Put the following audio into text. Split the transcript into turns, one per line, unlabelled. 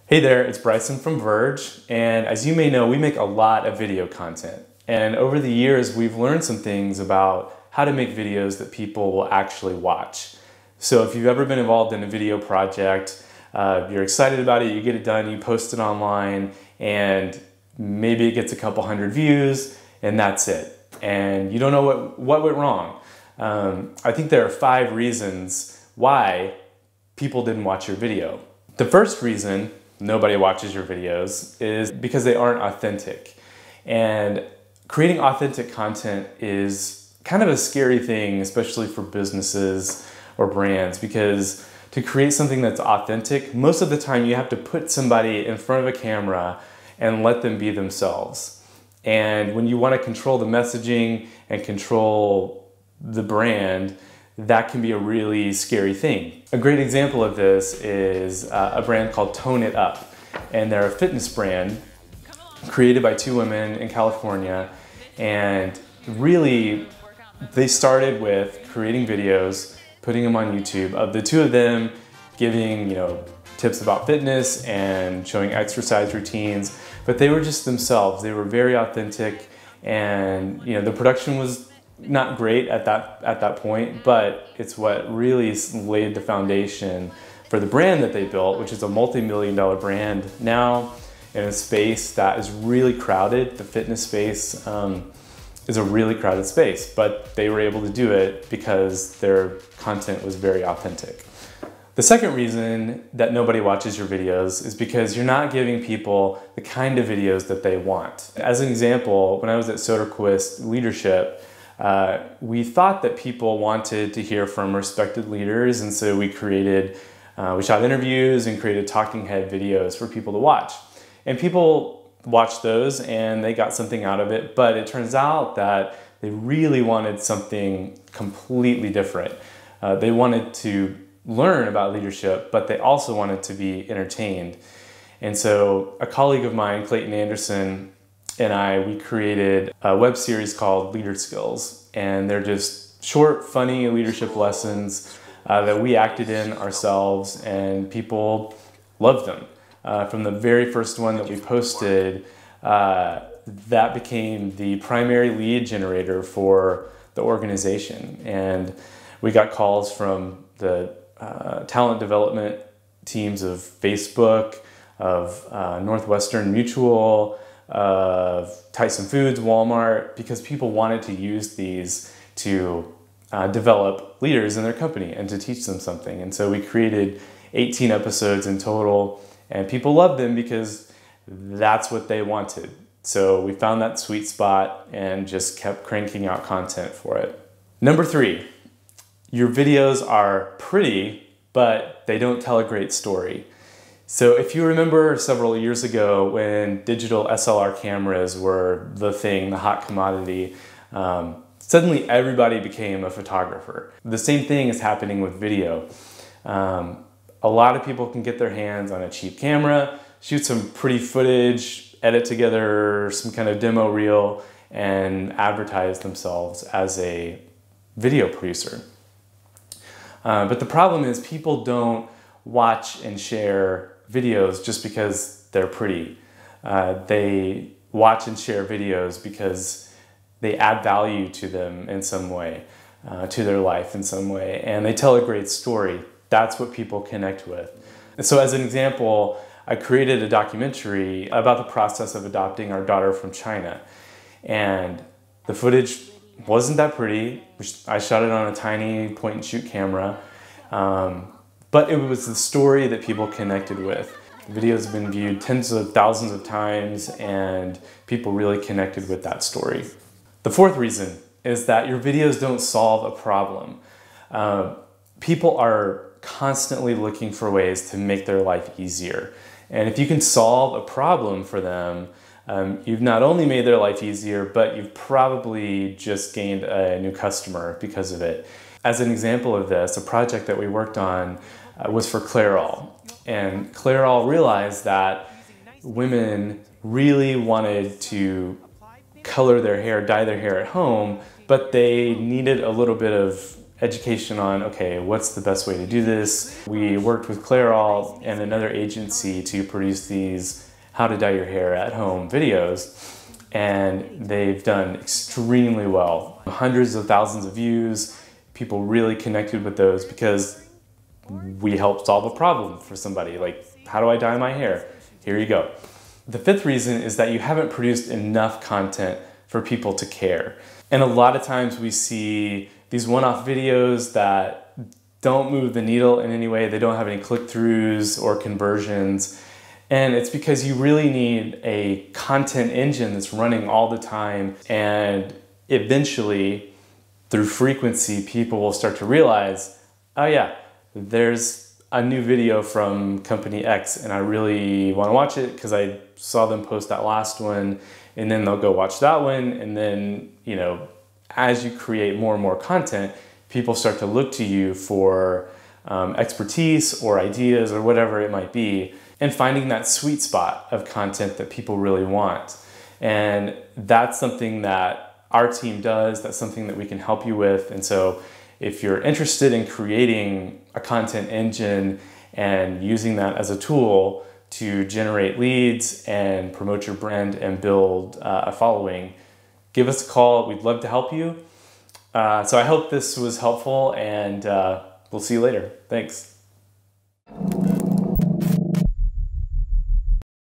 Hey there, it's Bryson from Verge, and as you may know, we make a lot of video content. And over the years, we've learned some things about how to make videos that people will actually watch. So if you've ever been involved in a video project, you're excited about it, you get it done, you post it online, and maybe it gets a couple hundred views, and that's it. And you don't know what went wrong. I think there are 5 reasons why people didn't watch your video. The first reason nobody watches your videos is because they aren't authentic. And creating authentic content is kind of a scary thing, especially for businesses or brands, because to create something that's authentic, most of the time you have to put somebody in front of a camera and let them be themselves. And when you want to control the messaging and control the brand, that can be a really scary thing. A great example of this is a brand called Tone It Up. And they're a fitness brand created by 2 women in California. And really, they started with creating videos, putting them on YouTube, of the 2 of them giving, tips about fitness and showing exercise routines. But they were just themselves. They were very authentic, and the production was not great at that point, but it's what really laid the foundation for the brand that they built, which is a multi-million-dollar brand now in a space that is really crowded. The fitness space is a really crowded space, but they were able to do it because their content was very authentic. The second reason that nobody watches your videos is because you're not giving people the kind of videos that they want. As an example, when I was at Soderquist Leadership, we thought that people wanted to hear from respected leaders, and so we shot interviews and created talking head videos for people to watch. And people watched those and they got something out of it, but it turns out that they really wanted something completely different. They wanted to learn about leadership, but they also wanted to be entertained. And so a colleague of mine, Clayton Anderson, and we created a web series called Leader Skills, and they're just short, funny leadership lessons that we acted in ourselves, and people loved them. From the very first one that we posted, that became the primary lead generator for the organization, and we got calls from the talent development teams of Facebook, of Northwestern Mutual, of Tyson Foods, Walmart, because people wanted to use these to develop leaders in their company and to teach them something. And so we created 18 episodes in total, and people loved them because that's what they wanted. So we found that sweet spot and just kept cranking out content for it. Number 3, your videos are pretty, but they don't tell a great story. So if you remember several years ago when digital SLR cameras were the thing, the hot commodity, suddenly everybody became a photographer. The same thing is happening with video. A lot of people can get their hands on a cheap camera, shoot some pretty footage, edit together some kind of demo reel, and advertise themselves as a video producer. But the problem is people don't watch and share videos just because they're pretty. They watch and share videos because they add value to them in some way, to their life in some way, and they tell a great story. That's what people connect with. So as an example, I created a documentary about the process of adopting our daughter from China, and the footage wasn't that pretty. I shot it on a tiny point-and-shoot camera, but it was the story that people connected with. The video has been viewed tens of thousands of times, and people really connected with that story. The fourth reason is that your videos don't solve a problem. People are constantly looking for ways to make their life easier. And if you can solve a problem for them, you've not only made their life easier, but you've probably just gained a new customer because of it. As an example of this, a project that we worked on was for Clairol. And Clairol realized that women really wanted to color their hair, dye their hair at home, but they needed a little bit of education on, okay, what's the best way to do this. We worked with Clairol and another agency to produce these how to dye your hair at home videos, and they've done extremely well. Hundreds of thousands of views. People really connected with those because we helped solve a problem for somebody. Like, how do I dye my hair? Here you go. The fifth reason is that you haven't produced enough content for people to care. And a lot of times we see these one-off videos that don't move the needle in any way. They don't have any click-throughs or conversions. And it's because you really need a content engine that's running all the time. And eventually, through frequency, people will start to realize, oh yeah, there's a new video from company X and I really want to watch it because I saw them post that last one, and then they'll go watch that one. And then, you know, as you create more and more content, people start to look to you for expertise or ideas or whatever it might be, and finding that sweet spot of content that people really want. And that's something that our team does. That's something that we can help you with. And so if you're interested in creating a content engine and using that as a tool to generate leads and promote your brand and build a following, give us a call. We'd love to help you. So I hope this was helpful, and we'll see you later. Thanks.